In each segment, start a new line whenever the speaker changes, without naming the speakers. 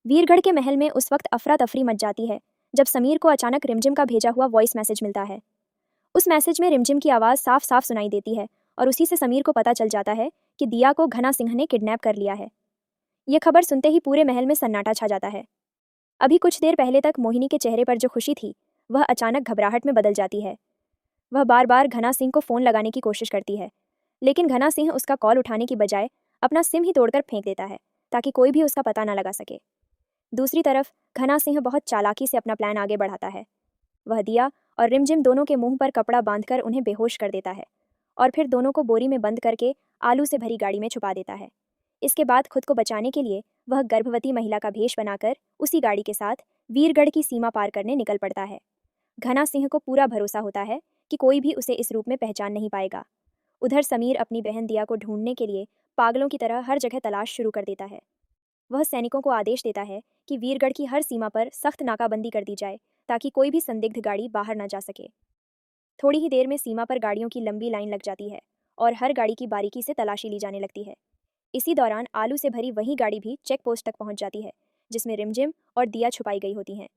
वीरगढ़ के महल में उस वक्त अफरा तफरी मच जाती है जब समीर को अचानक रिमझिम का भेजा हुआ वॉइस मैसेज मिलता है। उस मैसेज में रिमझिम की आवाज़ साफ साफ सुनाई देती है और उसी से समीर को पता चल जाता है कि दिया को घना सिंह ने किडनैप कर लिया है। यह खबर सुनते ही पूरे महल में सन्नाटा छा जाता है। अभी कुछ देर पहले तक मोहिनी के चेहरे पर जो खुशी थी वह अचानक घबराहट में बदल जाती है। वह बार बार घना सिंह को फ़ोन लगाने की कोशिश करती है, लेकिन घना सिंह उसका कॉल उठाने की बजाय अपना सिम ही तोड़कर फेंक देता है ताकि कोई भी उसका पता न लगा सके। दूसरी तरफ घना सिंह बहुत चालाकी से अपना प्लान आगे बढ़ाता है। वह दिया और रिमझिम दोनों के मुंह पर कपड़ा बांधकर उन्हें बेहोश कर देता है और फिर दोनों को बोरी में बंद करके आलू से भरी गाड़ी में छुपा देता है। इसके बाद खुद को बचाने के लिए वह गर्भवती महिला का भेष बनाकर उसी गाड़ी के साथ वीरगढ़ की सीमा पार करने निकल पड़ता है। घना सिंह को पूरा भरोसा होता है कि कोई भी उसे इस रूप में पहचान नहीं पाएगा। उधर समीर अपनी बहन दिया को ढूंढने के लिए पागलों की तरह हर जगह तलाश शुरू कर देता है। वह सैनिकों को आदेश देता है कि वीरगढ़ की हर सीमा पर सख्त नाकाबंदी कर दी जाए ताकि कोई भी संदिग्ध गाड़ी बाहर न जा सके। थोड़ी ही देर में सीमा पर गाड़ियों की लंबी लाइन लग जाती है और हर गाड़ी की बारीकी से तलाशी ली जाने लगती है। इसी दौरान आलू से भरी वही गाड़ी भी चेक पोस्ट तक पहुंच जाती है जिसमें रिमझिम और दिया छुपाई गई होती हैं।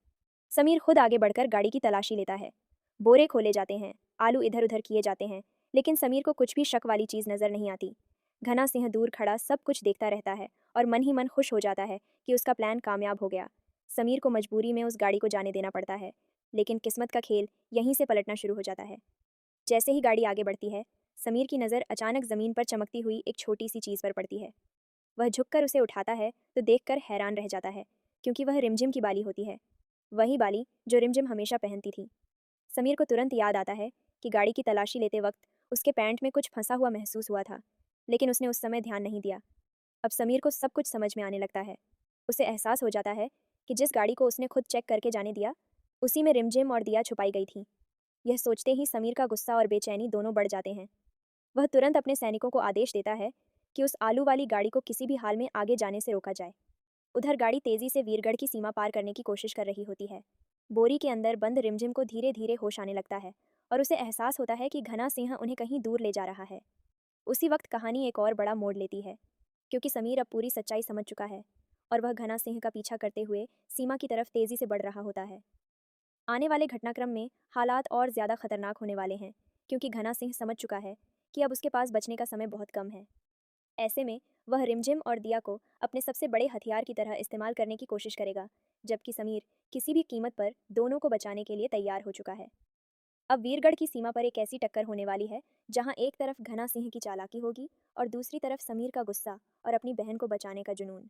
समीर खुद आगे बढ़कर गाड़ी की तलाशी लेता है। बोरे खोले जाते हैं, आलू इधर उधर किए जाते हैं, लेकिन समीर को कुछ भी शक वाली चीज़ नज़र नहीं आती। घना सिंह दूर खड़ा सब कुछ देखता रहता है और मन ही मन खुश हो जाता है कि उसका प्लान कामयाब हो गया। समीर को मजबूरी में उस गाड़ी को जाने देना पड़ता है, लेकिन किस्मत का खेल यहीं से पलटना शुरू हो जाता है। जैसे ही गाड़ी आगे बढ़ती है, समीर की नज़र अचानक ज़मीन पर चमकती हुई एक छोटी सी चीज़ पर पड़ती है। वह झुककर उसे उठाता है तो देखकर हैरान रह जाता है, क्योंकि वह रिमझिम की बाली होती है, वही बाली जो रिमझिम हमेशा पहनती थी। समीर को तुरंत याद आता है कि गाड़ी की तलाशी लेते वक्त उसके पैंट में कुछ फंसा हुआ महसूस हुआ था, लेकिन उसने उस समय ध्यान नहीं दिया। अब समीर को सब कुछ समझ में आने लगता है। उसे एहसास हो जाता है कि जिस गाड़ी को उसने खुद चेक करके जाने दिया, उसी में रिमझिम और दिया छुपाई गई थी। यह सोचते ही समीर का गुस्सा और बेचैनी दोनों बढ़ जाते हैं। वह तुरंत अपने सैनिकों को आदेश देता है कि उस आलू वाली गाड़ी को किसी भी हाल में आगे जाने से रोका जाए। उधर गाड़ी तेजी से वीरगढ़ की सीमा पार करने की कोशिश कर रही होती है। बोरी के अंदर बंद रिमझिम को धीरे धीरे होश आने लगता है और उसे एहसास होता है कि घना सिंह उन्हें कहीं दूर ले जा रहा है। उसी वक्त कहानी एक और बड़ा मोड़ लेती है, क्योंकि समीर अब पूरी सच्चाई समझ चुका है और वह घना सिंह का पीछा करते हुए सीमा की तरफ तेजी से बढ़ रहा होता है। आने वाले घटनाक्रम में हालात और ज़्यादा खतरनाक होने वाले हैं, क्योंकि घना सिंह समझ चुका है कि अब उसके पास बचने का समय बहुत कम है। ऐसे में वह रिमझिम और दिया को अपने सबसे बड़े हथियार की तरह इस्तेमाल करने की कोशिश करेगा, जबकि समीर किसी भी कीमत पर दोनों को बचाने के लिए तैयार हो चुका है। अब वीरगढ़ की सीमा पर एक ऐसी टक्कर होने वाली है जहां एक तरफ घना सिंह की चालाकी होगी और दूसरी तरफ समीर का गुस्सा और अपनी बहन को बचाने का जुनून।